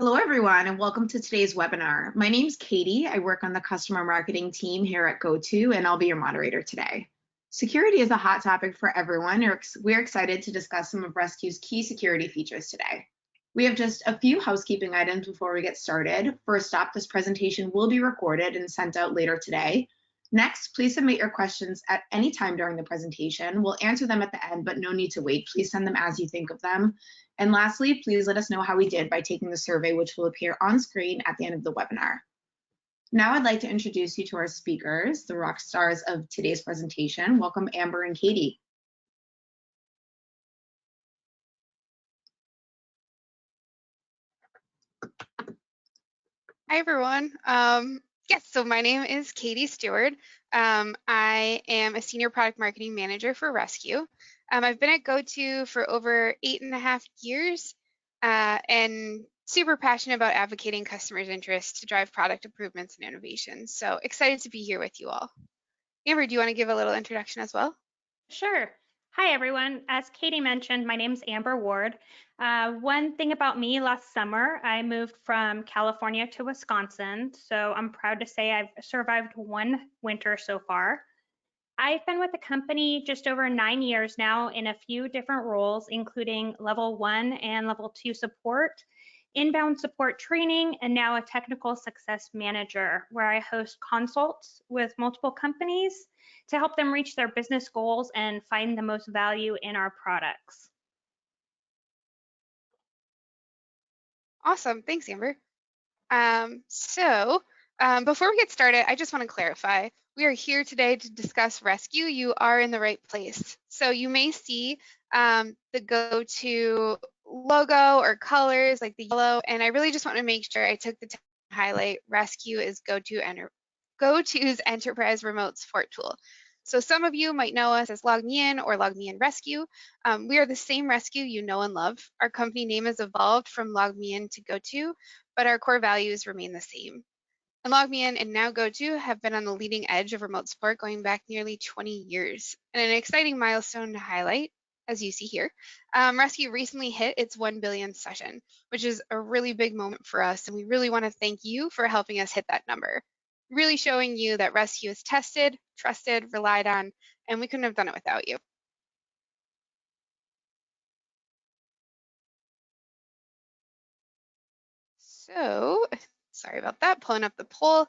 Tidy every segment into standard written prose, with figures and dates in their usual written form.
Hello, everyone, and welcome to today's webinar. My name's Katie. I work on the customer marketing team here at GoTo, and I'll be your moderator today. Security is a hot topic for everyone. We're excited to discuss some of Rescue's key security features today. We have just a few housekeeping items before we get started. First up, this presentation will be recorded and sent out later today. Next, please submit your questions at any time during the presentation. We'll answer them at the end, but no need to wait. Please send them as you think of them. And lastly, please let us know how we did by taking the survey, which will appear on screen at the end of the webinar. Now I'd like to introduce you to our speakers, the rock stars of today's presentation. Welcome, Amber and Katie. Hi, everyone. Yes, so my name is Katie Stewart. I am a Senior Product Marketing Manager for Rescue. I've been at GoTo for over 8.5 years and super passionate about advocating customers' interests to drive product improvements and innovations. So excited to be here with you all. Amber, do you want to give a little introduction as well? Sure. Hi, everyone. As Katie mentioned, my name is Amber Ward. One thing about me, last summer, I moved from California to Wisconsin, so I'm proud to say I've survived one winter so far. I've been with the company just over 9 years now in a few different roles, including level 1 and level 2 support, inbound support training, and now a technical success manager, where I host consults with multiple companies to help them reach their business goals and find the most value in our products. Awesome. Thanks, Amber. Before we get started, I just want to clarify, we are here today to discuss Rescue. You are in the right place. So you may see the GoTo logo or colors like the yellow, and I really just want to make sure I took the time to highlight Rescue is GoTo's enterprise remote support tool. So some of you might know us as LogMeIn or LogMeIn Rescue. We are the same Rescue you know and love. Our company name has evolved from LogMeIn to GoTo, but our core values remain the same. And LogMeIn and now GoTo have been on the leading edge of remote support going back nearly 20 years. And an exciting milestone to highlight, as you see here, Rescue recently hit its 1 billion session, which is a really big moment for us. And we really want to thank you for helping us hit that number. Really showing you that Rescue is tested, trusted, relied on, and we couldn't have done it without you. So, sorry about that, pulling up the poll.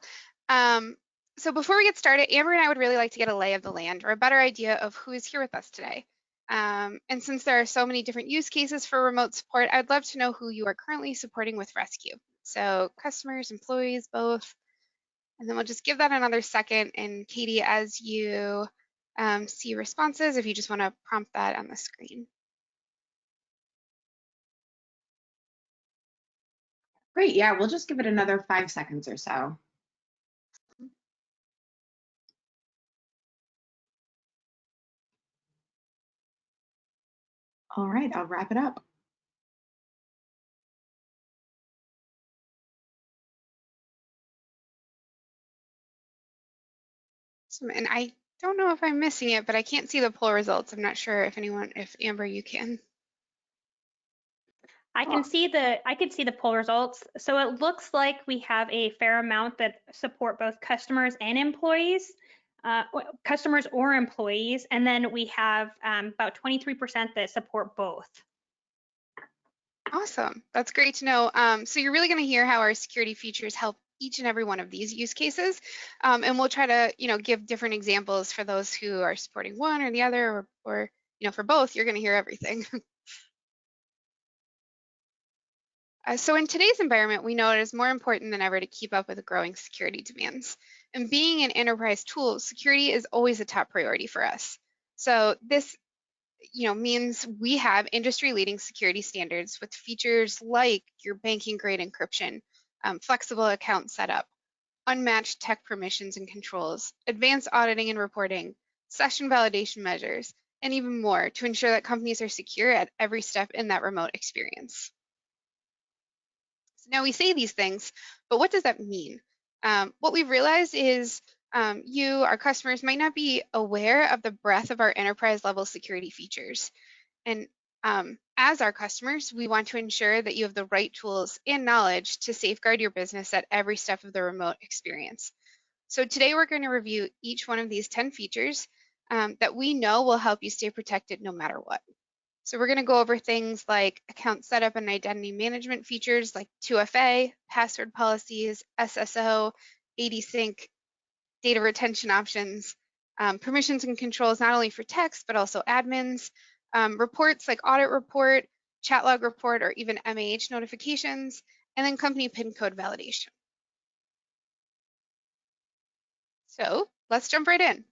So before we get started, Amber and I would really like to get a lay of the land or a better idea of who is here with us today. And since there are so many different use cases for remote support, I'd love to know who you are currently supporting with Rescue. So customers, employees, both. And then we'll just give that another second. And Katie, as you see responses, if you just want to prompt that on the screen. Great, yeah, we'll just give it another 5 seconds or so. All right, I'll wrap it up. And I don't know if I'm missing it, but I can't see the poll results. I'm not sure if Amber, you can. I can see the poll results. So it looks like we have a fair amount that support both customers and employees, customers or employees, and then we have about 23% that support both. Awesome, that's great to know. So you're really going to hear how our security features help each and every one of these use cases, and we'll try to, give different examples for those who are supporting one or the other, or for both. You're going to hear everything. So in today's environment, we know it is more important than ever to keep up with the growing security demands. And being an enterprise tool, security is always a top priority for us. So this means we have industry-leading security standards with features like your banking-grade encryption, flexible account setup, unmatched tech permissions and controls, advanced auditing and reporting, session validation measures, and even more to ensure that companies are secure at every step in that remote experience. Now we say these things, but what does that mean? What we've realized is you, our customers, might not be aware of the breadth of our enterprise level security features. And As our customers, we want to ensure that you have the right tools and knowledge to safeguard your business at every step of the remote experience. So today we're going to review each one of these 10 features that we know will help you stay protected no matter what. So we're going to go over things like account setup and identity management features like 2FA, password policies, SSO, AD sync, data retention options, permissions and controls not only for text but also admins, reports like audit report, chat log report, or even MAH notifications, and then company PIN code validation. So let's jump right in.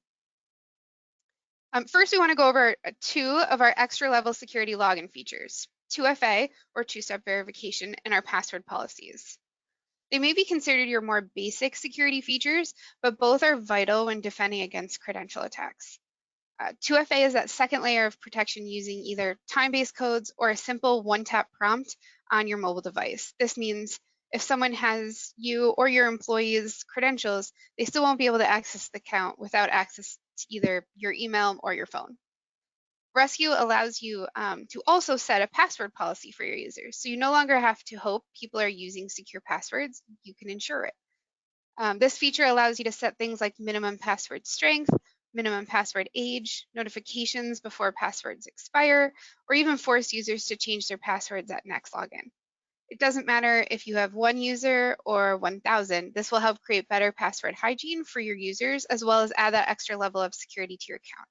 First, we want to go over 2 of our extra level security login features, 2FA or two-step verification, and our password policies. They may be considered your more basic security features, but both are vital when defending against credential attacks. 2FA is that second layer of protection using either time-based codes or a simple one-tap prompt on your mobile device. This means if someone has you or your employees' credentials, they still won't be able to access the account without access to either your email or your phone. Rescue allows you to also set a password policy for your users, so you no longer have to hope people are using secure passwords. You can ensure it. This feature allows you to set things like minimum password strength, minimum password age, notifications before passwords expire, or even force users to change their passwords at next login. It doesn't matter if you have 1 user or 1,000, this will help create better password hygiene for your users, as well as add that extra level of security to your account,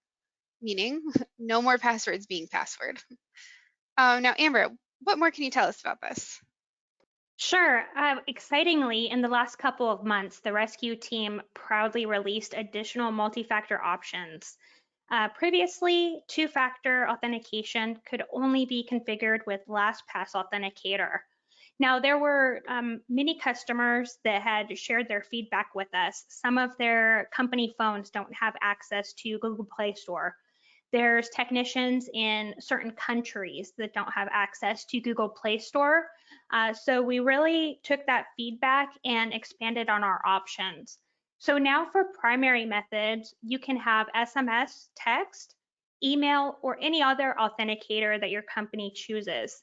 meaning no more passwords being password. Now, Amber, what more can you tell us about this? Sure. Excitingly, in the last couple of months, the rescue team proudly released additional multi-factor options. Previously, two-factor authentication could only be configured with LastPass Authenticator. Now, there were many customers that had shared their feedback with us. Some of their company phones don't have access to Google Play Store. There's technicians in certain countries that don't have access to Google Play Store. So we really took that feedback and expanded on our options. So now for primary methods, you can have SMS, text, email, or any other authenticator that your company chooses.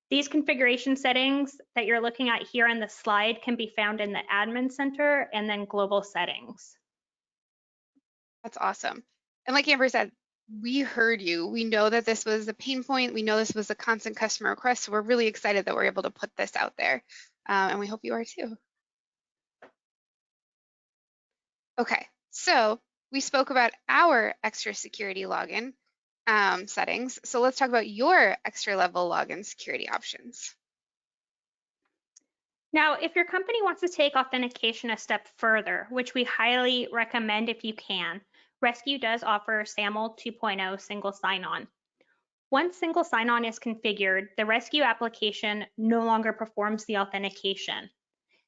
These configuration settings that you're looking at here in the slide can be found in the Admin Center and then Global Settings. That's awesome. And like Amber said, we heard you. We know that this was a pain point. We know this was a constant customer request. So we're really excited that we're able to put this out there. And we hope you are too. Okay, so we spoke about our extra security login settings. So let's talk about your extra level login security options. Now, if your company wants to take authentication a step further, which we highly recommend if you can, Rescue does offer SAML 2.0 single sign-on. Once single sign-on is configured, the Rescue application no longer performs the authentication.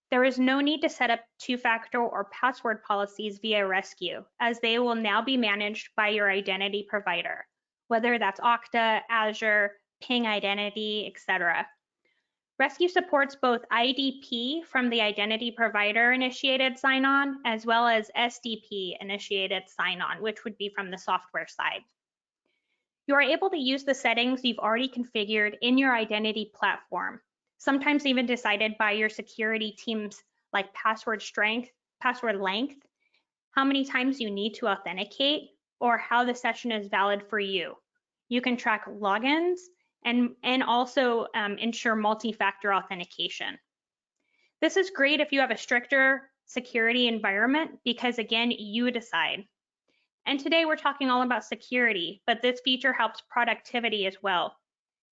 There is no need to set up two-factor or password policies via Rescue, as they will now be managed by your identity provider, whether that's Okta, Azure, Ping Identity, etc. Rescue supports both IDP from the identity provider initiated sign-on, as well as SDP initiated sign-on, which would be from the software side. You are able to use the settings you've already configured in your identity platform, sometimes even decided by your security teams like password strength, password length, how many times you need to authenticate, or how the session is valid for you. You can track logins and also ensure multi-factor authentication. This is great if you have a stricter security environment because, again, you decide. And today we're talking all about security, but this feature helps productivity as well.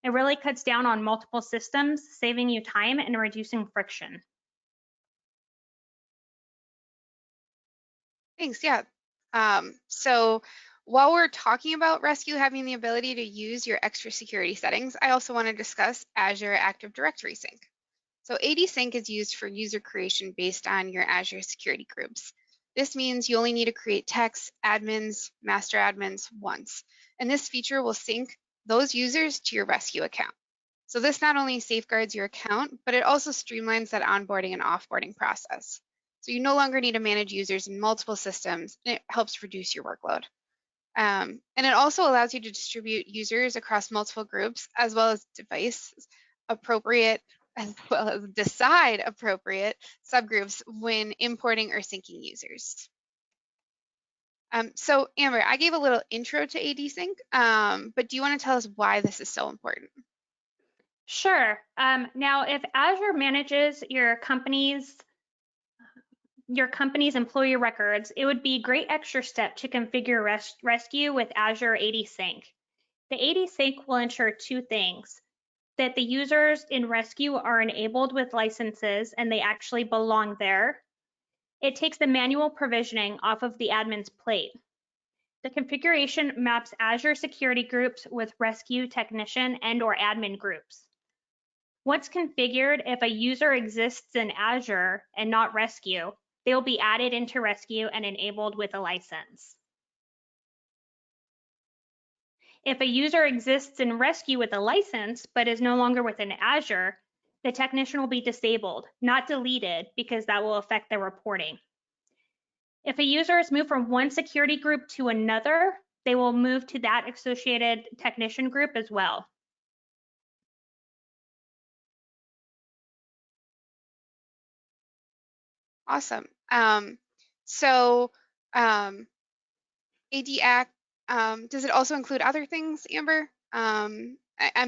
It really cuts down on multiple systems, saving you time and reducing friction. Thanks, yeah. So while we're talking about Rescue having the ability to use your extra security settings, I also want to discuss Azure Active Directory Sync. So AD Sync is used for user creation based on your Azure security groups. This means you only need to create techs, admins, master admins once, and this feature will sync those users to your Rescue account. So this not only safeguards your account, but it also streamlines that onboarding and offboarding process. So you no longer need to manage users in multiple systems, and it helps reduce your workload. And it also allows you to distribute users across multiple groups as well as devices appropriate, as well as decide appropriate subgroups when importing or syncing users. So Amber, I gave a little intro to AD Sync, but do you want to tell us why this is so important? Sure. Now, if Azure manages your company's employee records, it would be a great extra step to configure Rescue with Azure AD Sync. The AD Sync will ensure two things: that the users in Rescue are enabled with licenses and they actually belong there. It takes the manual provisioning off of the admin's plate. The configuration maps Azure security groups with Rescue technician and/or admin groups. Once configured, if a user exists in Azure and not Rescue, they will be added into Rescue and enabled with a license. If a user exists in Rescue with a license but is no longer within Azure, the technician will be disabled, not deleted, because that will affect their reporting. If a user is moved from one security group to another, they will move to that associated technician group as well. Awesome. AD Act, does it also include other things, Amber? I'm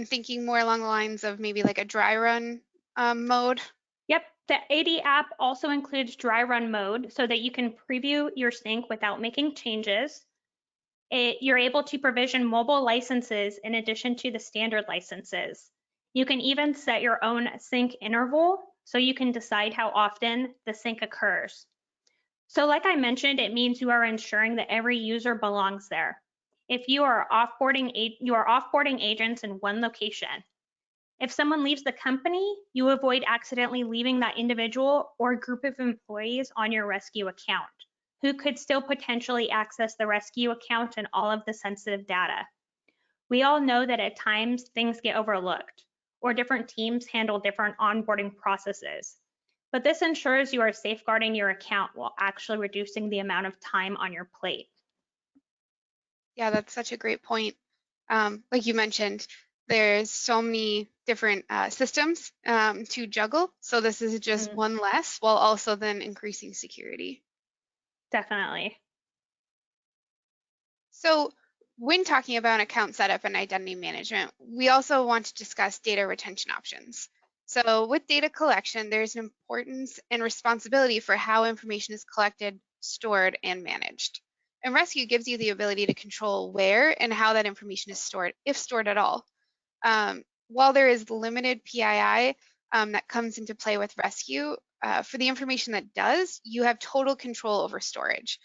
thinking more along the lines of maybe like a dry run mode. Yep, the AD app also includes dry run mode so that you can preview your sync without making changes. You're able to provision mobile licenses in addition to the standard licenses. You can even set your own sync interval so you can decide how often the sync occurs. So like I mentioned, it means you are ensuring that every user belongs there. If you are offboarding agents in one location. If someone leaves the company, you avoid accidentally leaving that individual or group of employees on your Rescue account, who could still potentially access the Rescue account and all of the sensitive data. We all know that at times things get overlooked, or different teams handle different onboarding processes. But this ensures you are safeguarding your account while actually reducing the amount of time on your plate. Yeah, that's such a great point. Like you mentioned, there's so many different systems to juggle. So this is just one less while also then increasing security. Definitely. So when talking about account setup and identity management, we also want to discuss data retention options. So with data collection, there's an importance and responsibility for how information is collected, stored, and managed. And Rescue gives you the ability to control where and how that information is stored, if stored at all. While there is limited PII that comes into play with Rescue, for the information that does, you have total control over storage.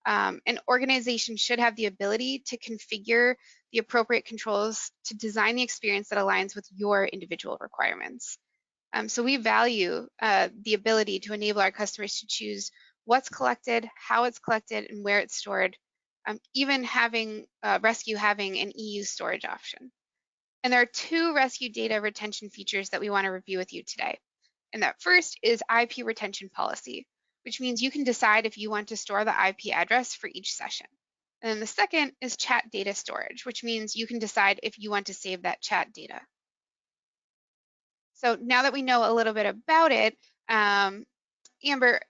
An organization should have the ability to configure the appropriate controls to design the experience that aligns with your individual requirements. So we value the ability to enable our customers to choose what's collected, how it's collected, and where it's stored, even having Rescue having an EU storage option. And there are two Rescue data retention features that we want to review with you today. And that first is IP retention policy, which means you can decide if you want to store the IP address for each session. And then the second is chat data storage, which means you can decide if you want to save that chat data. So now that we know a little bit about it, Amber,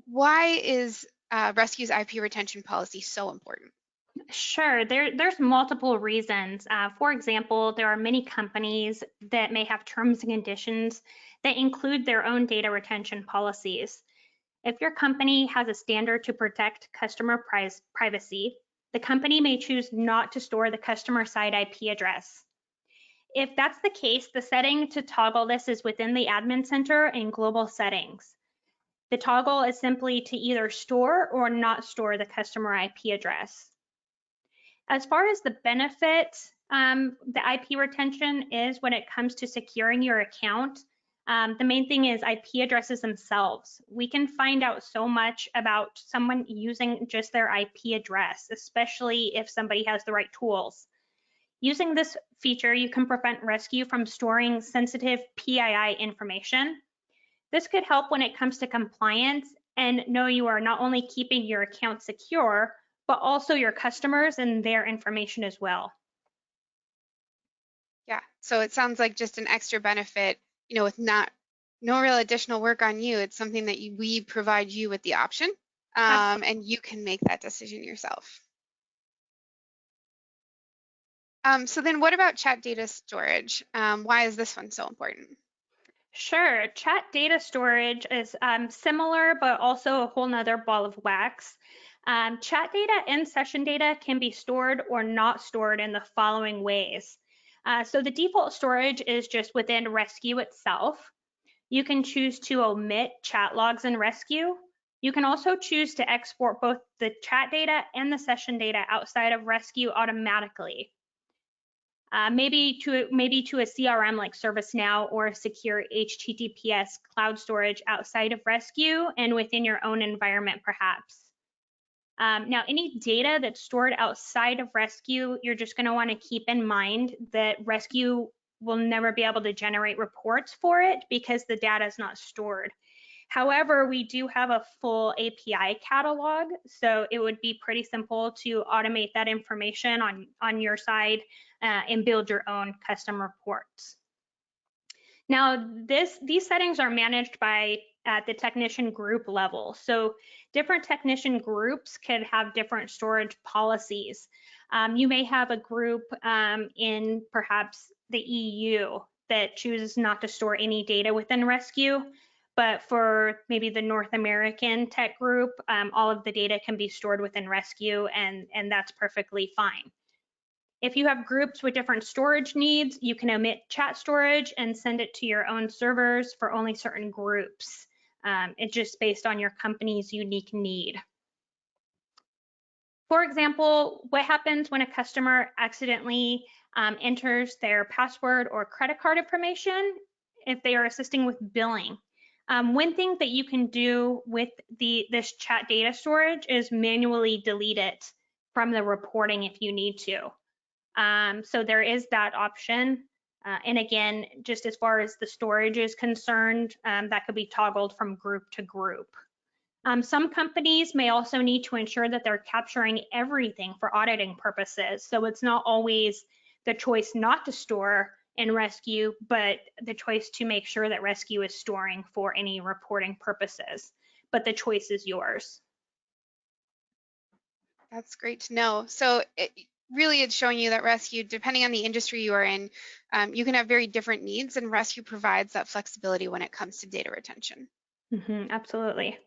why is Rescue's IP retention policy so important? Sure, there's multiple reasons. For example, there are many companies that may have terms and conditions that include their own data retention policies. If your company has a standard to protect customer privacy, the company may choose not to store the customer side IP address. If that's the case, the setting to toggle this is within the admin center in global settings. The toggle is simply to either store or not store the customer IP address. As far as the benefit the IP retention is when it comes to securing your account, the main thing is IP addresses themselves. We can find out so much about someone using just their IP address, especially if somebody has the right tools. Using this feature, you can prevent Rescue from storing sensitive PII information. This could help when it comes to compliance and know you are not only keeping your account secure, but also your customers and their information as well. Yeah, so it sounds like just an extra benefit, with no real additional work on you. It's something that we provide you with the option, and you can make that decision yourself. So then what about chat data storage? Why is this one so important? Sure, chat data storage is similar, but also a whole nother ball of wax. Chat data and session data can be stored or not stored in the following ways. So the default storage is just within Rescue itself. You can choose to omit chat logs in Rescue. You can also choose to export both the chat data and the session data outside of Rescue automatically. Maybe to a CRM like ServiceNow or a secure HTTPS cloud storage outside of Rescue and within your own environment, perhaps. Now, any data that's stored outside of Rescue, you're just going to want to keep in mind that Rescue will never be able to generate reports for it because the data is not stored. However, we do have a full API catalog, so it would be pretty simple to automate that information on your side and build your own custom reports. Now, these settings are managed at the technician group level. So different technician groups could have different storage policies. You may have a group in perhaps the EU that chooses not to store any data within Rescue, but for maybe the North American tech group, all of the data can be stored within Rescue, and that's perfectly fine. If you have groups with different storage needs, you can omit chat storage and send it to your own servers for only certain groups. It's just based on your company's unique need. For example, what happens when a customer accidentally enters their password or credit card information if they are assisting with billing? One thing that you can do with this chat data storage is manually delete it from the reporting if you need to. So there is that option. And again, just as far as the storage is concerned, that could be toggled from group to group. Some companies may also need to ensure that they're capturing everything for auditing purposes. So it's not always the choice not to store in Rescue, but the choice to make sure that Rescue is storing for any reporting purposes. But the choice is yours. That's great to know. So really it's showing you that Rescue, depending on the industry you are in, you can have very different needs, and Rescue provides that flexibility when it comes to data retention. Absolutely.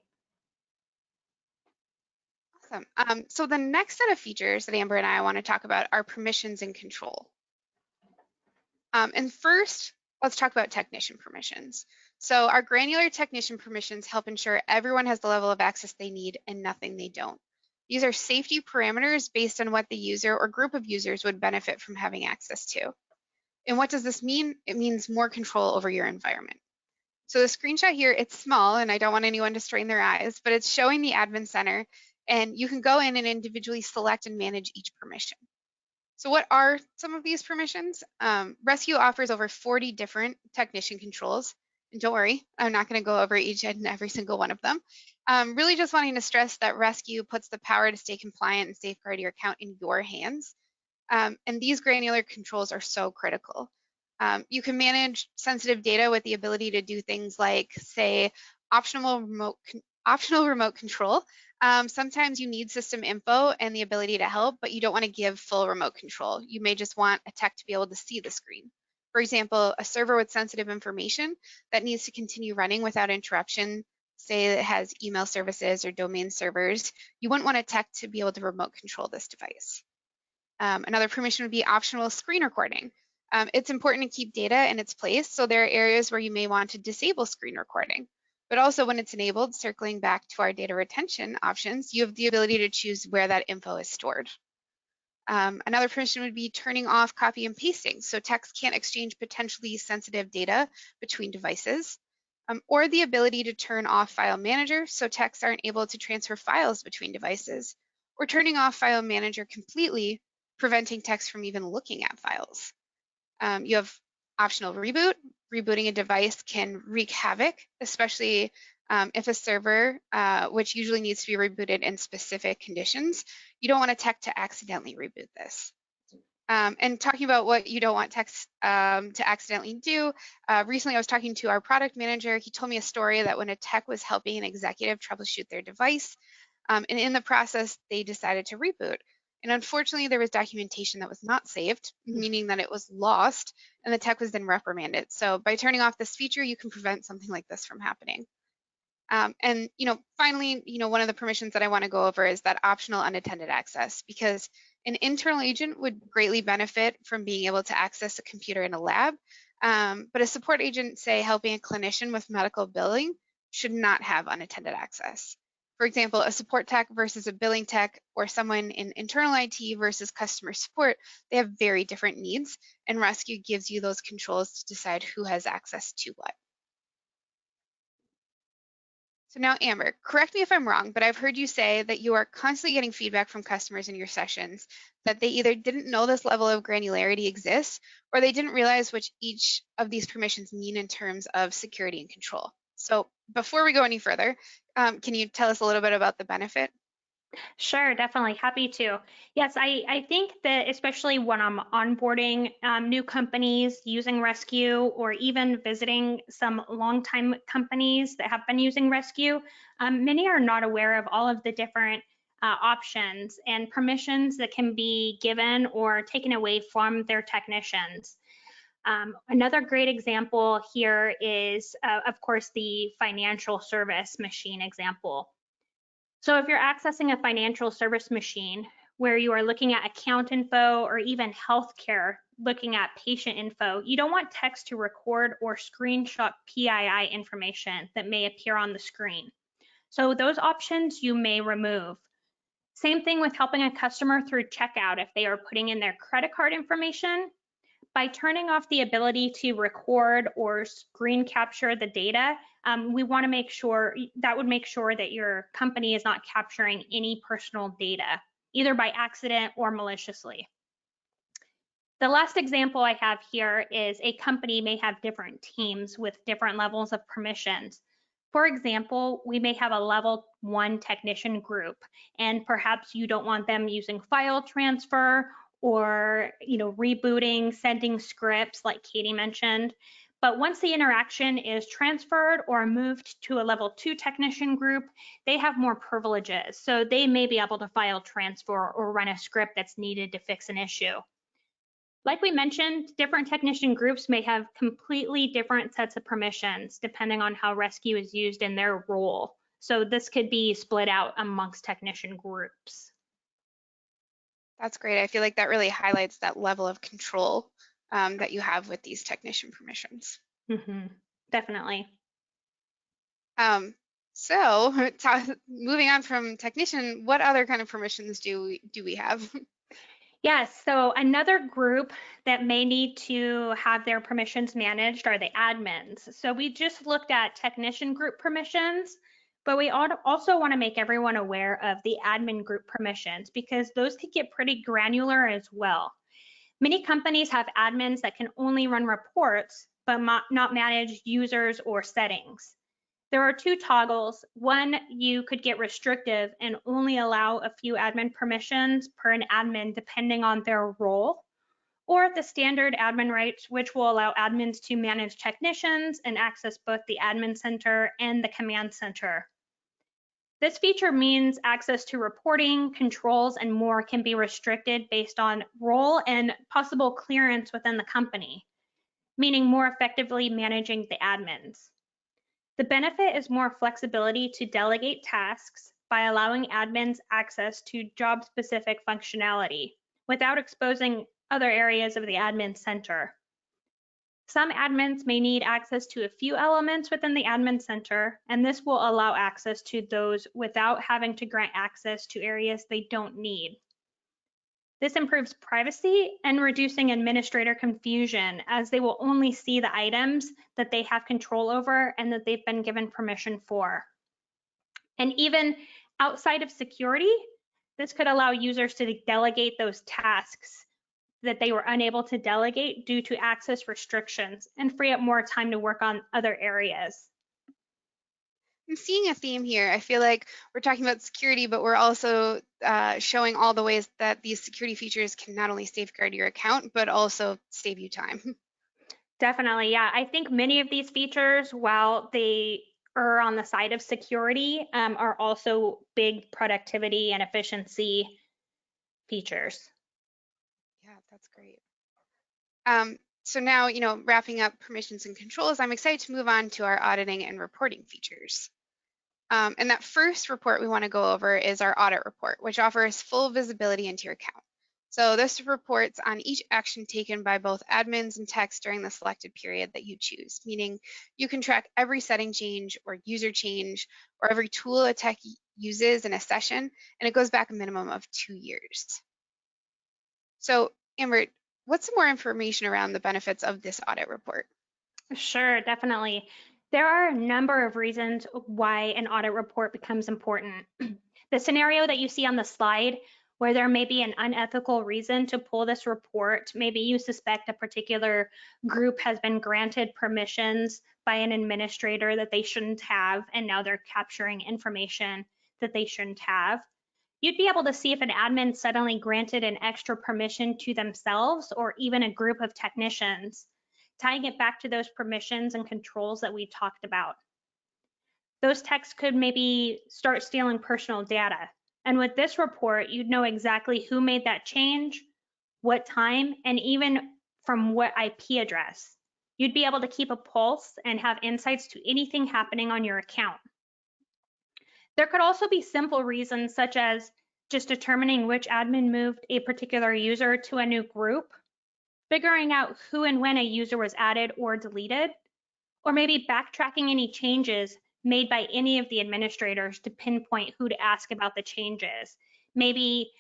Awesome. So the next set of features that Amber and I want to talk about are permissions and control. And first, let's talk about technician permissions. So our granular technician permissions help ensure everyone has the level of access they need and nothing they don't. These are safety parameters based on what the user or group of users would benefit from having access to. And what does this mean? It means more control over your environment. So the screenshot here, it's small and I don't want anyone to strain their eyes, but it's showing the admin center, and you can go in and individually select and manage each permission. So what are some of these permissions? Rescue offers over 40 different technician controls. And don't worry, I'm not going to go over each and every single one of them. Really just wanting to stress that Rescue puts the power to stay compliant and safeguard your account in your hands. And these granular controls are so critical. You can manage sensitive data with the ability to do things like, say, optional remote control. Sometimes you need system info and the ability to help, but you don't want to give full remote control. You may just want a tech to be able to see the screen. For example, a server with sensitive information that needs to continue running without interruption, say it has email services or domain servers, you wouldn't want a tech to be able to remote control this device. Another permission would be optional screen recording. It's important to keep data in its place, so there are areas where you may want to disable screen recording. But also when it's enabled, circling back to our data retention options, you have the ability to choose where that info is stored. Another permission would be turning off copy and pasting, so techs can't exchange potentially sensitive data between devices, or the ability to turn off file manager, so techs aren't able to transfer files between devices, or turning off file manager completely, preventing techs from even looking at files. You have optional reboot. Rebooting a device can wreak havoc, especially If a server, which usually needs to be rebooted in specific conditions, you don't want a tech to accidentally reboot this. And talking about what you don't want techs to accidentally do, recently I was talking to our product manager. He told me a story that when a tech was helping an executive troubleshoot their device, and in the process, they decided to reboot. And unfortunately, there was documentation that was not saved, meaning that it was lost, and the tech was then reprimanded. So by turning off this feature, you can prevent something like this from happening. And finally, one of the permissions that I want to go over is that optional unattended access, because an internal agent would greatly benefit from being able to access a computer in a lab, but a support agent, say, helping a clinician with medical billing, should not have unattended access. For example, a support tech versus a billing tech, or someone in internal IT versus customer support, they have very different needs, and Rescue gives you those controls to decide who has access to what. So now, Amber, correct me if I'm wrong, but I've heard you say that you are constantly getting feedback from customers in your sessions that they either didn't know this level of granularity exists, or they didn't realize what each of these permissions mean in terms of security and control. So before we go any further, can you tell us a little bit about the benefit? Sure, definitely. Happy to. Yes, I think that especially when I'm onboarding new companies using Rescue, or even visiting some longtime companies that have been using Rescue, many are not aware of all of the different options and permissions that can be given or taken away from their technicians. Another great example here is, of course, the financial service machine example. So if you're accessing a financial service machine where you are looking at account info, or even healthcare, looking at patient info, you don't want text to record or screenshot PII information that may appear on the screen. So those options you may remove. Same thing with helping a customer through checkout if they are putting in their credit card information. By turning off the ability to record or screen capture the data, we want to make sure that would make sure that your company is not capturing any personal data, either by accident or maliciously. The last example I have here is a company may have different teams with different levels of permissions. For example, we may have a level 1 technician group, and perhaps you don't want them using file transfer or rebooting, sending scripts like Katie mentioned. But once the interaction is transferred or moved to a level 2 technician group, they have more privileges. So they may be able to file transfer or run a script that's needed to fix an issue. Like we mentioned, different technician groups may have completely different sets of permissions depending on how Rescue is used in their role. So this could be split out amongst technician groups. That's great. I feel like that really highlights that level of control that you have with these technician permissions. Definitely. So moving on from technician, what other kind of permissions do we have? Yes, so another group that may need to have their permissions managed are the admins. So we just looked at technician group permissions, but we also want to make everyone aware of the admin group permissions, because those could get pretty granular as well. Many companies have admins that can only run reports, but not manage users or settings. There are two toggles. One, you could get restrictive and only allow a few admin permissions per an admin depending on their role, or the standard admin rights, which will allow admins to manage technicians and access both the admin center and the command center. This feature means access to reporting, controls, and more can be restricted based on role and possible clearance within the company, meaning more effectively managing the admins. The benefit is more flexibility to delegate tasks by allowing admins access to job-specific functionality without exposing other areas of the admin center. Some admins may need access to a few elements within the admin center, and this will allow access to those without having to grant access to areas they don't need. This improves privacy and reducing administrator confusion, as they will only see the items that they have control over and that they've been given permission for. And even outside of security, this could allow users to delegate those tasks that they were unable to delegate due to access restrictions and free up more time to work on other areas. I'm seeing a theme here. I feel like we're talking about security, but we're also showing all the ways that these security features can not only safeguard your account, but also save you time. Definitely, yeah. I think many of these features, while they are on the side of security, are also big productivity and efficiency features. Yeah, that's great. So now, wrapping up permissions and controls, I'm excited to move on to our auditing and reporting features. And that first report we want to go over is our audit report, which offers full visibility into your account. So this reports on each action taken by both admins and techs during the selected period that you choose, meaning you can track every setting change or user change or every tool a tech uses in a session, and it goes back a minimum of 2 years. So Amber, what's some more information around the benefits of this audit report? Sure, definitely. There are a number of reasons why an audit report becomes important. The scenario that you see on the slide, where there may be an unethical reason to pull this report, maybe you suspect a particular group has been granted permissions by an administrator that they shouldn't have, and now they're capturing information that they shouldn't have. You'd be able to see if an admin suddenly granted an extra permission to themselves or even a group of technicians, tying it back to those permissions and controls that we talked about. Those techs could maybe start stealing personal data. And with this report, you'd know exactly who made that change, what time, and even from what IP address. You'd be able to keep a pulse and have insights to anything happening on your account. There could also be simple reasons such as just determining which admin moved a particular user to a new group, figuring out who and when a user was added or deleted, or maybe backtracking any changes made by any of the administrators to pinpoint who to ask about the changes. Maybe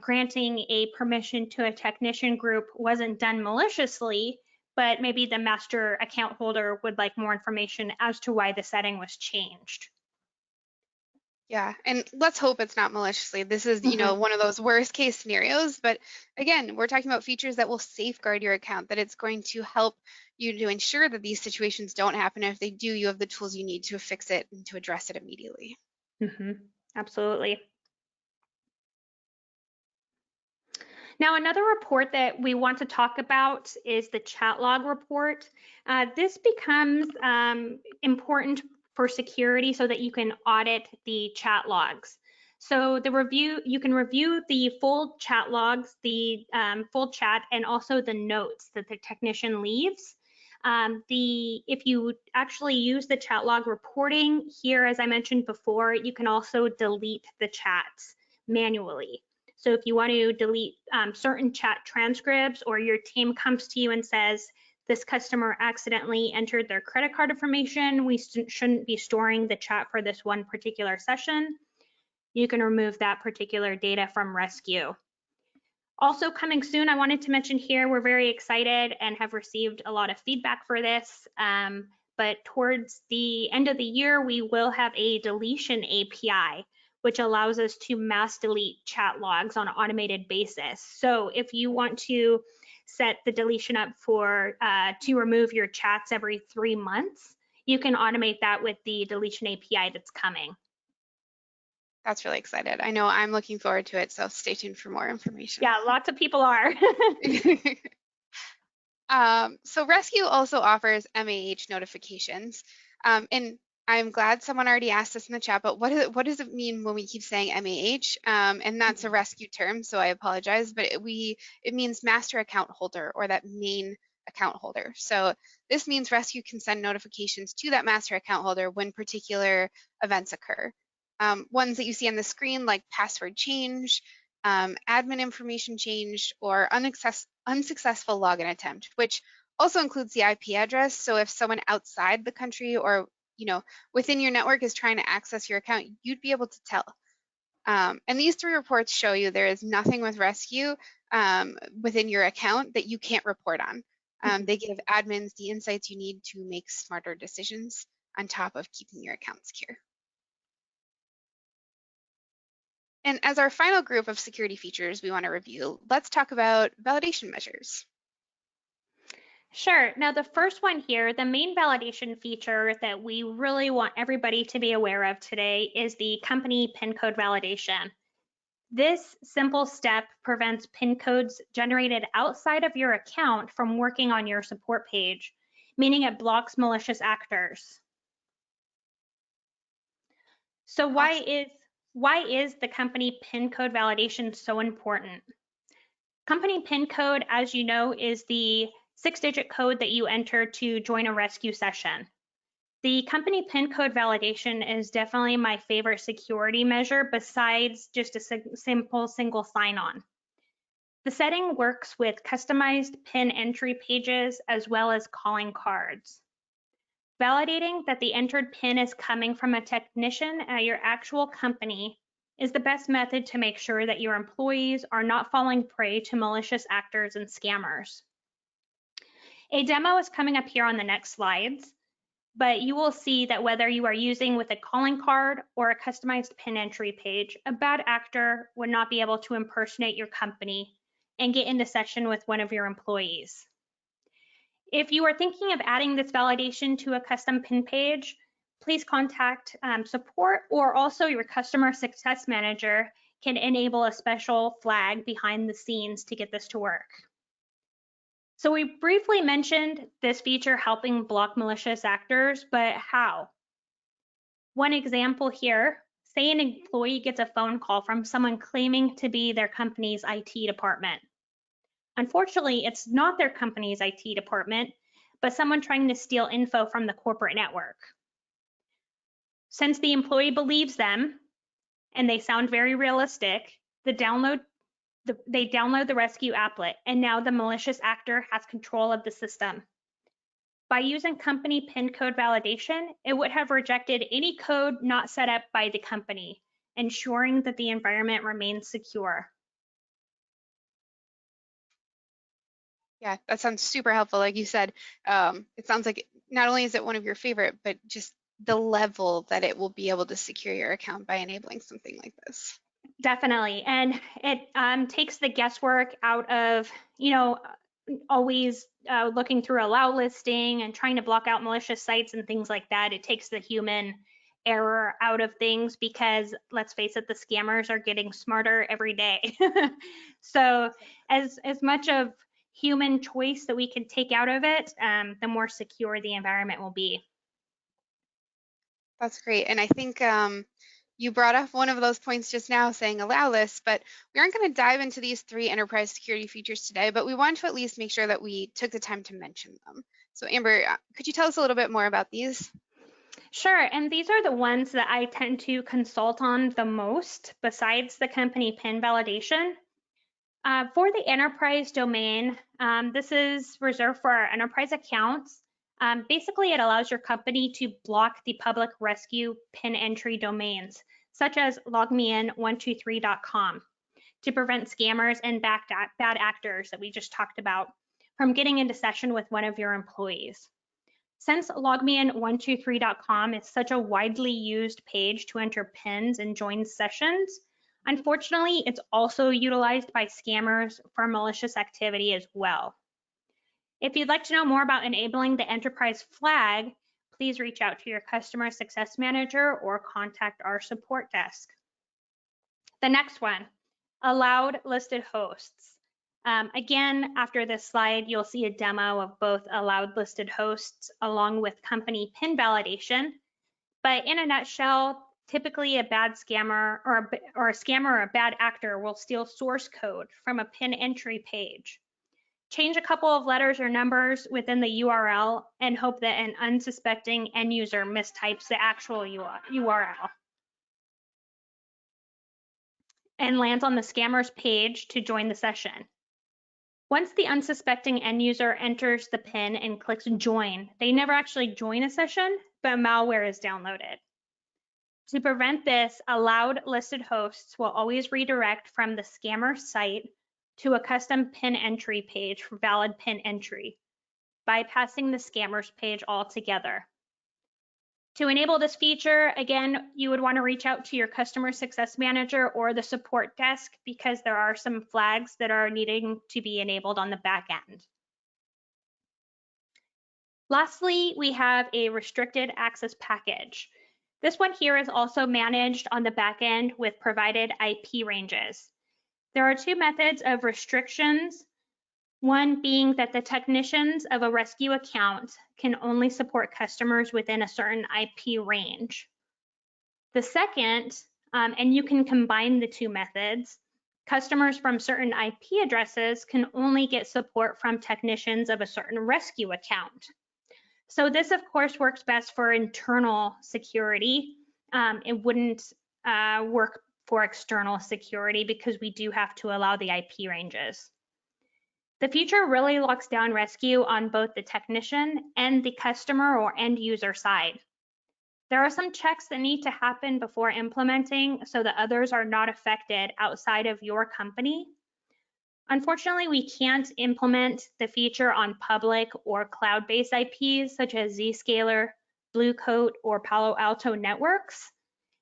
granting a permission to a technician group wasn't done maliciously, but maybe the master account holder would like more information as to why the setting was changed. Yeah, and let's hope it's not maliciously. This is, one of those worst case scenarios, but again, we're talking about features that will safeguard your account, that it's going to help you to ensure that these situations don't happen. If they do, you have the tools you need to fix it and to address it immediately. Absolutely. Now, another report that we want to talk about is the chat log report. This becomes important for security so that you can audit the chat logs. So you can review the full chat logs, the full chat, and also the notes that the technician leaves. If you actually use the chat log reporting here, as I mentioned before, you can also delete the chats manually. So if you want to delete certain chat transcripts, or your team comes to you and says, this customer accidentally entered their credit card information, we shouldn't be storing the chat for this one particular session, you can remove that particular data from Rescue. Also coming soon, I wanted to mention here, we're very excited and have received a lot of feedback for this. But towards the end of the year, we will have a deletion API, which allows us to mass delete chat logs on an automated basis. So if you want to set the deletion up for to remove your chats every 3 months, you can automate that with the deletion API that's coming. That's really excited. I know I'm looking forward to it, so stay tuned for more information. Yeah, lots of people are. So Rescue also offers MAH notifications. And I'm glad someone already asked us in the chat, but what does it mean when we keep saying MAH? And that's a Rescue term, so I apologize, but it means master account holder, or that main account holder. So this means Rescue can send notifications to that master account holder when particular events occur. Ones that you see on the screen, like password change, admin information changed, or unsuccessful login attempt, which also includes the IP address. So if someone outside the country or within your network is trying to access your account, you'd be able to tell. And these 3 reports show you there is nothing with Rescue within your account that you can't report on. They give admins the insights you need to make smarter decisions on top of keeping your account secure. And as our final group of security features we want to review, let's talk about validation measures. Sure. Now, the first one here, the main validation feature that we really want everybody to be aware of today is the company PIN code validation. This simple step prevents PIN codes generated outside of your account from working on your support page, meaning it blocks malicious actors. So why is the company PIN code validation so important? Company PIN code, as you know, is the 6-digit code that you enter to join a rescue session. The company PIN code validation is definitely my favorite security measure besides just a simple single sign-on. The setting works with customized PIN entry pages as well as calling cards. Validating that the entered PIN is coming from a technician at your actual company is the best method to make sure that your employees are not falling prey to malicious actors and scammers. A demo is coming up here on the next slides, but you will see that whether you are using with a calling card or a customized PIN entry page, a bad actor would not be able to impersonate your company and get into session with one of your employees. If you are thinking of adding this validation to a custom PIN page, please contact support, or also your customer success manager can enable a special flag behind the scenes to get this to work. So we briefly mentioned this feature helping block malicious actors, but how? One example here, say an employee gets a phone call from someone claiming to be their company's IT department. Unfortunately, it's not their company's IT department, but someone trying to steal info from the corporate network. Since the employee believes them, and they sound very realistic, they download the rescue applet, and now the malicious actor has control of the system. By using company PIN code validation, it would have rejected any code not set up by the company, ensuring that the environment remains secure. Yeah, that sounds super helpful. Like you said, it sounds like not only is it one of your favorite, but just the level that it will be able to secure your account by enabling something like this. Definitely. And it takes the guesswork out of, always looking through allow listing and trying to block out malicious sites and things like that. It takes the human error out of things because let's face it, the scammers are getting smarter every day. So as much of human choice that we can take out of it, the more secure the environment will be. That's great. And I think you brought up one of those points just now saying allow lists, but we aren't going to dive into these 3 enterprise security features today, but we want to at least make sure that we took the time to mention them. So Amber, could you tell us a little bit more about these? Sure, and these are the ones that I tend to consult on the most besides the company PIN validation. For the enterprise domain, this is reserved for our enterprise accounts. Basically, it allows your company to block the public rescue PIN entry domains, such as LogMeIn123.com, to prevent scammers and bad actors that we just talked about from getting into session with one of your employees. Since LogMeIn123.com is such a widely used page to enter PINs and join sessions, unfortunately, it's also utilized by scammers for malicious activity as well. If you'd like to know more about enabling the enterprise flag, please reach out to your customer success manager or contact our support desk. The next one, allowed listed hosts. Again, after this slide, you'll see a demo of both allowed listed hosts along with company PIN validation. But in a nutshell, typically a bad scammer or a scammer or a bad actor will steal source code from a PIN entry page, change a couple of letters or numbers within the URL, and hope that an unsuspecting end user mistypes the actual URL and lands on the scammer's page to join the session. Once the unsuspecting end user enters the PIN and clicks join, they never actually join a session, but malware is downloaded. To prevent this, allowed listed hosts will always redirect from the scammer site to a custom PIN entry page for valid PIN entry, bypassing the scammer's page altogether. To enable this feature, again, you would want to reach out to your customer success manager or the support desk because there are some flags that are needing to be enabled on the back end. Lastly, we have a restricted access package. This one here is also managed on the back end with provided IP ranges. There are two methods of restrictions, one being that the technicians of a rescue account can only support customers within a certain IP range. The second, and you can combine the two methods, customers from certain IP addresses can only get support from technicians of a certain rescue account. So this, of course, works best for internal security. It wouldn't work for external security because we do have to allow the IP ranges. The feature really locks down rescue on both the technician and the customer or end user side. There are some checks that need to happen before implementing so that others are not affected outside of your company. Unfortunately, we can't implement the feature on public or cloud-based IPs such as Zscaler, Blue Coat, or Palo Alto networks.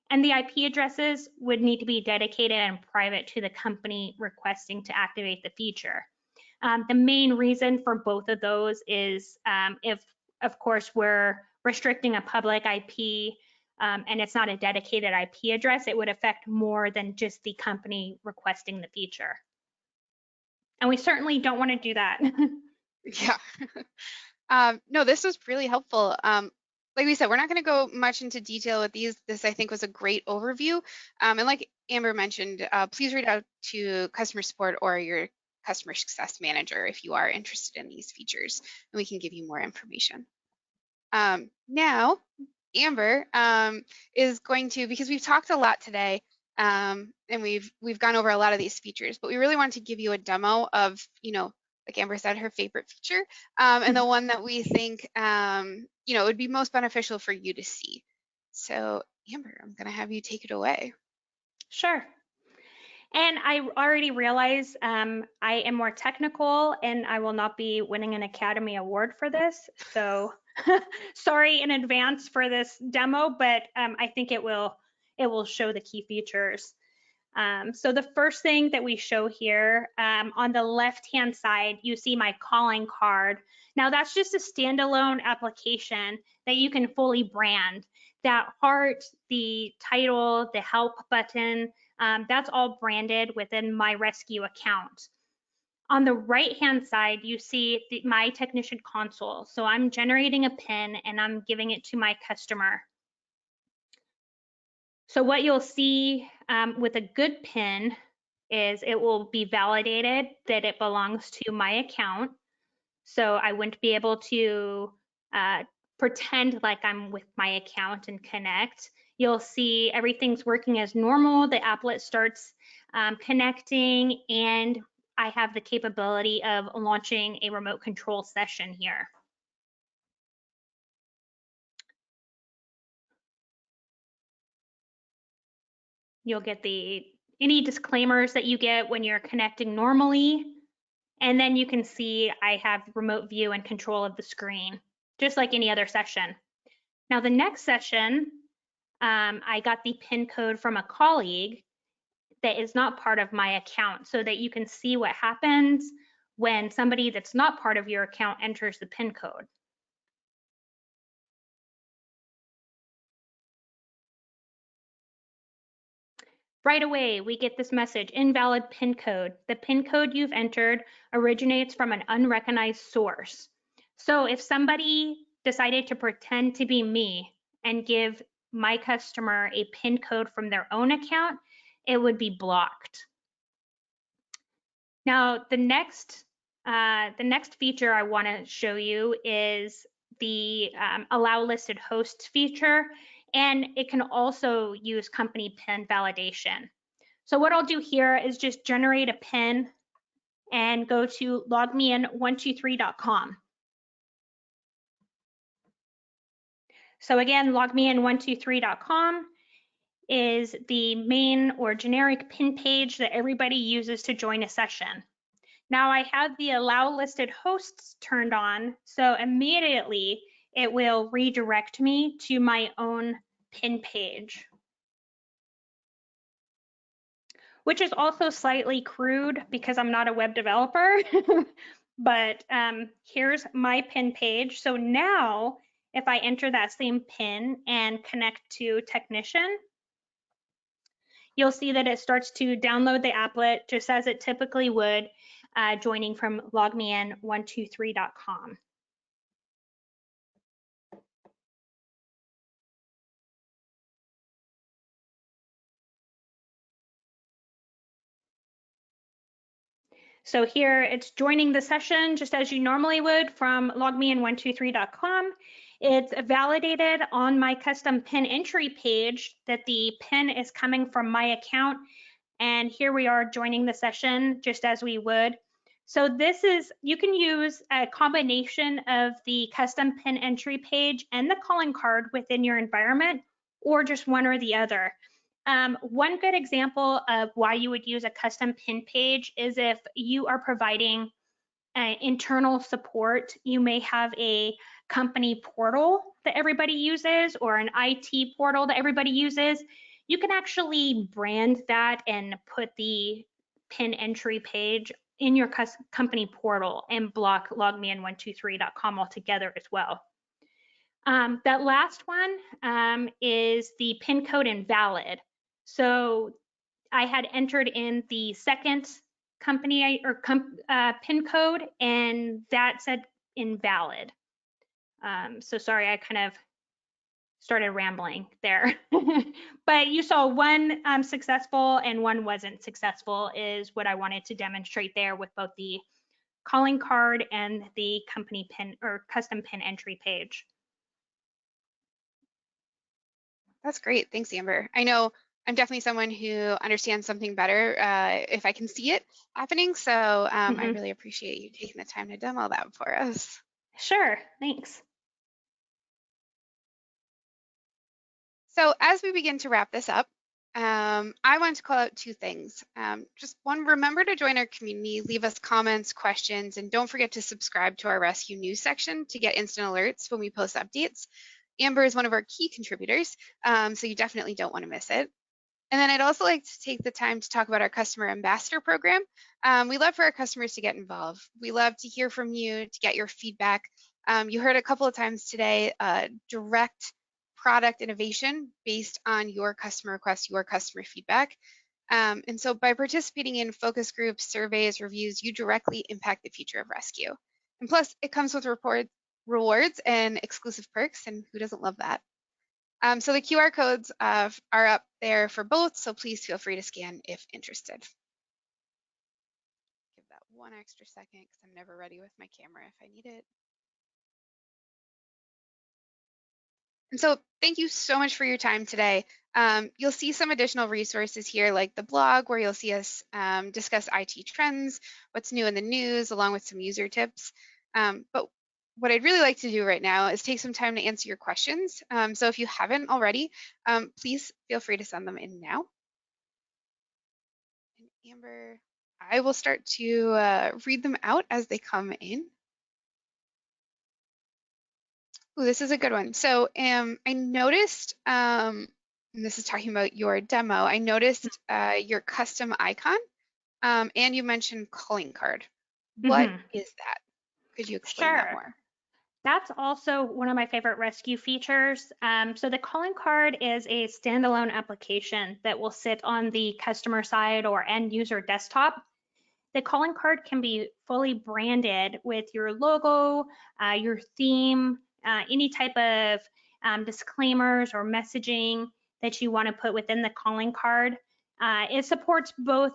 And the IP addresses would need to be dedicated and private to the company requesting to activate the feature. The main reason for both of those is if, of course, we're restricting a public IP and it's not a dedicated IP address, it would affect more than just the company requesting the feature. And we certainly don't want to do that. Yeah. No, this was really helpful. Like we said, we're not going to go much into detail with these. This, I think, was a great overview. And like Amber mentioned, please reach out to customer support or your customer success manager if you are interested in these features, and we can give you more information. Now, Amber is going to, because we've talked a lot today, and we've gone over a lot of these features, but we really wanted to give you a demo of, like Amber said, her favorite feature, and the one that we think, would be most beneficial for you to see. So, Amber, I'm going to have you take it away. Sure. And I already realize I am more technical and I will not be winning an Academy Award for this. So sorry in advance for this demo, but I think it will show the key features. So the first thing that we show here on the left-hand side, you see my calling card. Now that's just a standalone application that you can fully brand. That heart, the title, the help button, that's all branded within my rescue account. On the right-hand side, you see my technician console. So I'm generating a PIN and I'm giving it to my customer. So what you'll see with a good PIN is it will be validated that it belongs to my account. So I wouldn't be able to pretend like I'm with my account and connect. You'll see everything's working as normal. The applet starts connecting, and I have the capability of launching a remote control session here. You'll get any disclaimers that you get when you're connecting normally. And then you can see I have remote view and control of the screen, just like any other session. Now the next session, I got the PIN code from a colleague that is not part of my account so that you can see what happens when somebody that's not part of your account enters the PIN code. Right away, we get this message, invalid PIN code. The PIN code you've entered originates from an unrecognized source. So if somebody decided to pretend to be me and give my customer a PIN code from their own account, it would be blocked. Now, the next feature I want to show you is the allow listed hosts feature, and it can also use company PIN validation. So what I'll do here is just generate a PIN and go to LogMeIn123.com. So again, LogMeIn123.com is the main or generic PIN page that everybody uses to join a session. Now I have the allow listed hosts turned on, so immediately it will redirect me to my own PIN page, which is also slightly crude because I'm not a web developer, but here's my PIN page. So now if I enter that same PIN and connect to technician, you'll see that it starts to download the applet just as it typically would, joining from LogMeIn123.com. So here it's joining the session just as you normally would from LogMeIn123.com. It's validated on my custom PIN entry page that the PIN is coming from my account. And here we are joining the session just as we would. So this is, you can use a combination of the custom PIN entry page and the calling card within your environment, or just one or the other. One good example of why you would use a custom PIN page is if you are providing internal support. You may have a company portal that everybody uses or an IT portal that everybody uses. You can actually brand that and put the PIN entry page in your company portal and block logmein123.com altogether as well. That last one is the PIN code invalid. So I had entered in the second company or PIN code, and that said invalid. So sorry, I kind of started rambling there. But you saw one successful and one wasn't successful is what I wanted to demonstrate there with both the calling card and the company PIN or custom PIN entry page. That's great. Thanks, Amber. I know I'm definitely someone who understands something better if I can see it happening. So I really appreciate you taking the time to demo that for us. Sure, thanks. So as we begin to wrap this up, I want to call out two things. Just one, remember to join our community, leave us comments, questions, and don't forget to subscribe to our rescue news section to get instant alerts when we post updates. Amber is one of our key contributors, so you definitely don't want to miss it. And then I'd also like to take the time to talk about our customer ambassador program. We love for our customers to get involved. We love to hear from you, to get your feedback. You heard a couple of times today, direct product innovation based on your customer requests, your customer feedback. And so by participating in focus groups, surveys, reviews, you directly impact the future of rescue. And plus, it comes with rewards and exclusive perks, and who doesn't love that? So the QR codes are up there for both, so please feel free to scan if interested. Give that one extra second because I'm never ready with my camera if I need it. And so thank you so much for your time today. You'll see some additional resources here like the blog where you'll see us discuss IT trends, what's new in the news, along with some user tips. But what I'd really like to do right now is take some time to answer your questions. So if you haven't already, please feel free to send them in now. And Amber, I will start to read them out as they come in. Ooh, this is a good one. So I noticed, and this is talking about your demo, I noticed your custom icon, and you mentioned calling card. What is that? Could you explain that more? That's also one of my favorite rescue features. So the calling card is a standalone application that will sit on the customer side or end user desktop. The calling card can be fully branded with your logo, your theme, any type of disclaimers or messaging that you want to put within the calling card. It supports both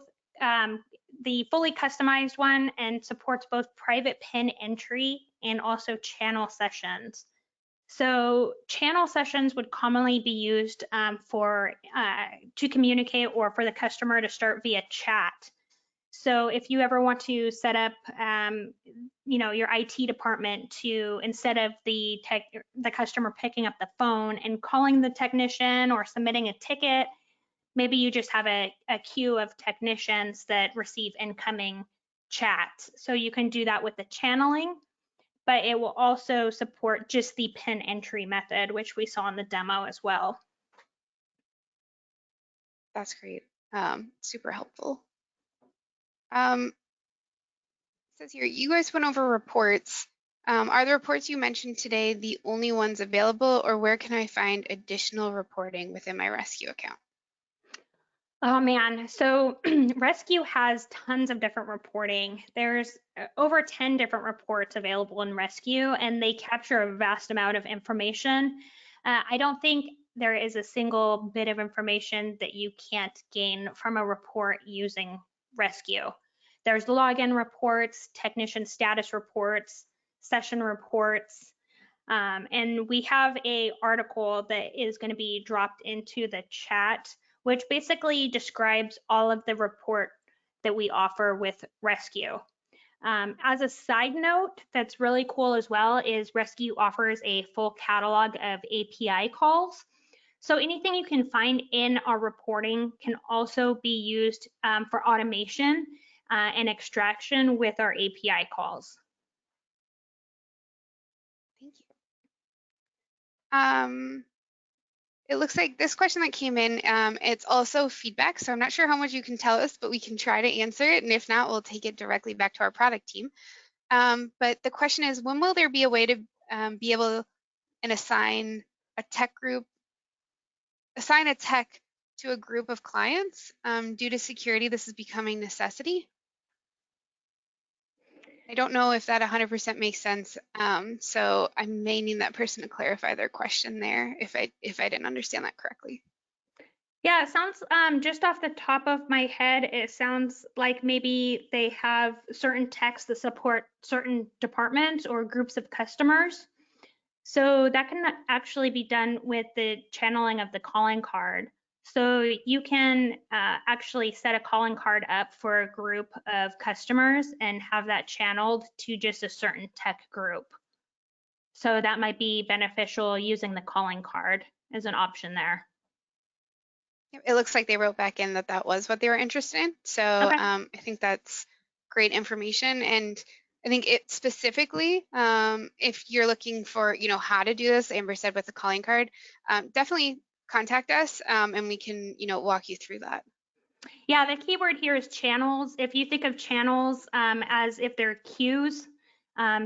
the fully customized one and supports both private PIN entry and also channel sessions. So channel sessions would commonly be used to communicate or for the customer to start via chat. So if you ever want to set up, your IT department to, instead of the customer picking up the phone and calling the technician or submitting a ticket, maybe you just have a queue of technicians that receive incoming chat. So you can do that with the channeling, but it will also support just the PIN entry method, which we saw in the demo as well. That's great. Super helpful. says here, you guys went over reports. Are the reports you mentioned today the only ones available, or where can I find additional reporting within my Rescue account? Oh man, so Rescue has tons of different reporting. There's over 10 different reports available in Rescue, and they capture a vast amount of information. I don't think there is a single bit of information that you can't gain from a report using Rescue. There's login reports, technician status reports, session reports, and we have a article that is going to be dropped into the chat, which basically describes all of the report that we offer with Rescue. As a side note, that's really cool as well is Rescue offers a full catalog of API calls. So anything you can find in our reporting can also be used for automation and extraction with our API calls. Thank you. It looks like this question that came in, it's also feedback, so I'm not sure how much you can tell us, but we can try to answer it, and if not, we'll take it directly back to our product team. But the question is, when will there be a way to be able and assign a tech to a group of clients? Due to security, this is becoming necessity. I don't know if that 100% makes sense, so I may need that person to clarify their question there if I didn't understand that correctly. Yeah, it sounds just off the top of my head, it sounds like maybe they have certain techs that support certain departments or groups of customers. So that can actually be done with the channeling of the calling card. So you can actually set a calling card up for a group of customers and have that channeled to just a certain tech group. So that might be beneficial using the calling card as an option there. It looks like they wrote back in that that was what they were interested in. So Okay. I think that's great information. And I think it specifically, if you're looking for, how to do this, Amber said with the calling card, definitely contact us and we can, walk you through that. Yeah, the keyword here is channels. If you think of channels as if they're queues,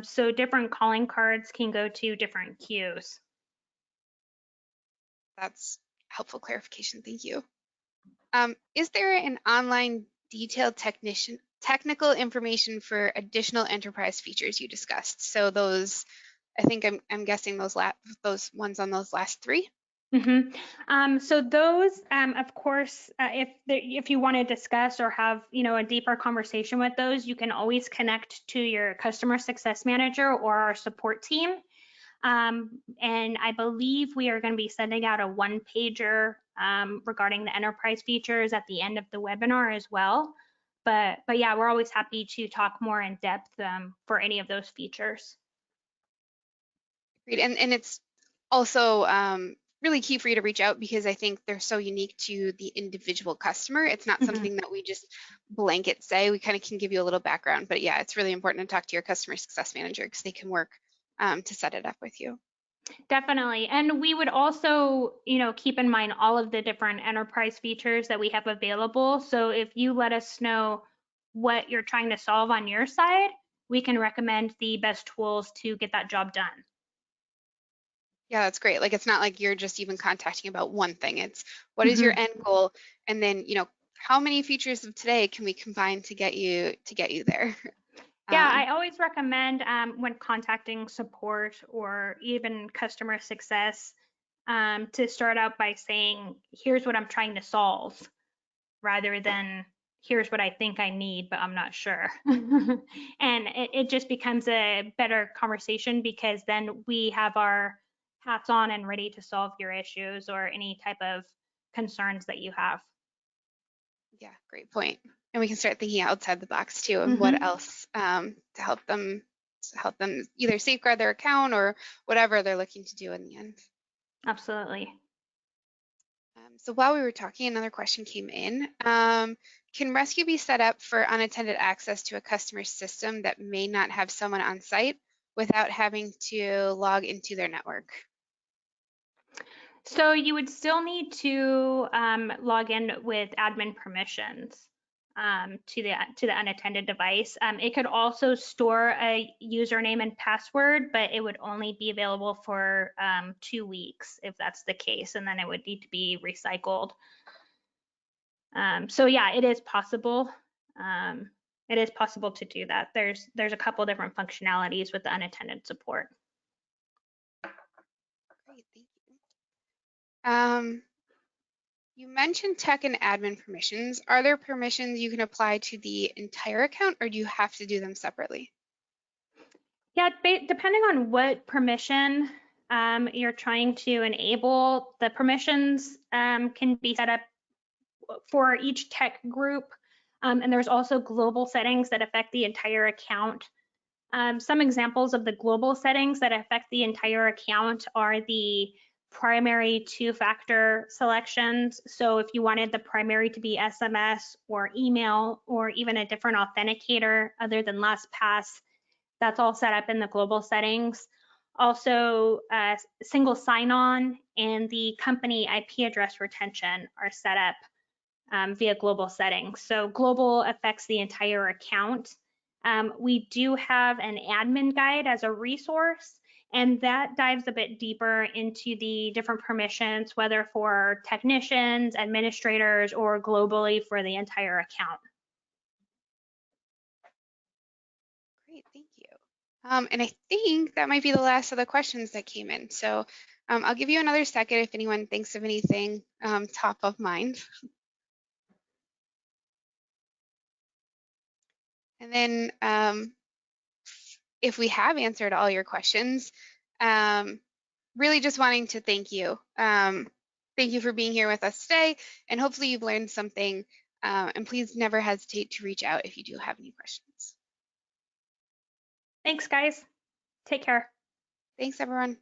so different calling cards can go to different queues. That's helpful clarification. Thank you. Is there an online detailed technical information for additional enterprise features you discussed? So those, I think I'm guessing those ones on those last three. So those, of course, if you want to discuss or have a deeper conversation with those, you can always connect to your customer success manager or our support team. And I believe we are going to be sending out a one-pager regarding the enterprise features at the end of the webinar as well. But yeah, we're always happy to talk more in depth for any of those features. Great, and it's also really key for you to reach out because I think they're so unique to the individual customer. It's not something that we just blanket say. We kind of can give you a little background, but yeah, it's really important to talk to your customer success manager because they can work to set it up with you. Definitely. And we would also, keep in mind all of the different enterprise features that we have available. So if you let us know what you're trying to solve on your side, we can recommend the best tools to get that job done. Yeah, that's great. Like it's not like you're just even contacting about one thing. It's what is your end goal, and then how many features of today can we combine to get you there? Yeah, I always recommend when contacting support or even customer success to start out by saying, here's what I'm trying to solve, rather than here's what I think I need, but I'm not sure. And it just becomes a better conversation because then we have our hats on and ready to solve your issues or any type of concerns that you have. Yeah, great point. And we can start thinking outside the box too, and what else to help them either safeguard their account or whatever they're looking to do in the end. Absolutely. So while we were talking, another question came in. Can Rescue be set up for unattended access to a customer's system that may not have someone on site without having to log into their network? So you would still need to log in with admin permissions. to the unattended device. It could also store a username and password, but it would only be available for 2 weeks if that's the case, and then it would need to be recycled. So yeah, it is possible. It is possible to do that. There's a couple different functionalities with the unattended support. Great, thank you. You mentioned tech and admin permissions. Are there permissions you can apply to the entire account, or do you have to do them separately? Yeah, depending on what permission you're trying to enable, the permissions can be set up for each tech group. And there's also global settings that affect the entire account. Some examples of the global settings that affect the entire account are the primary two-factor selections. So if you wanted the primary to be SMS or email or even a different authenticator other than LastPass, that's all set up in the global settings. Also, single sign-on and the company IP address retention are set up via global settings. So global affects the entire account. We do have an admin guide as a resource, and that dives a bit deeper into the different permissions, whether for technicians, administrators, or globally for the entire account. Great, thank you. And I think that might be the last of the questions that came in. So I'll give you another second if anyone thinks of anything top of mind. And then if we have answered all your questions, really just wanting to thank you. Thank you for being here with us today, and hopefully you've learned something. And please never hesitate to reach out if you do have any questions. Thanks, guys. Take care. Thanks, everyone.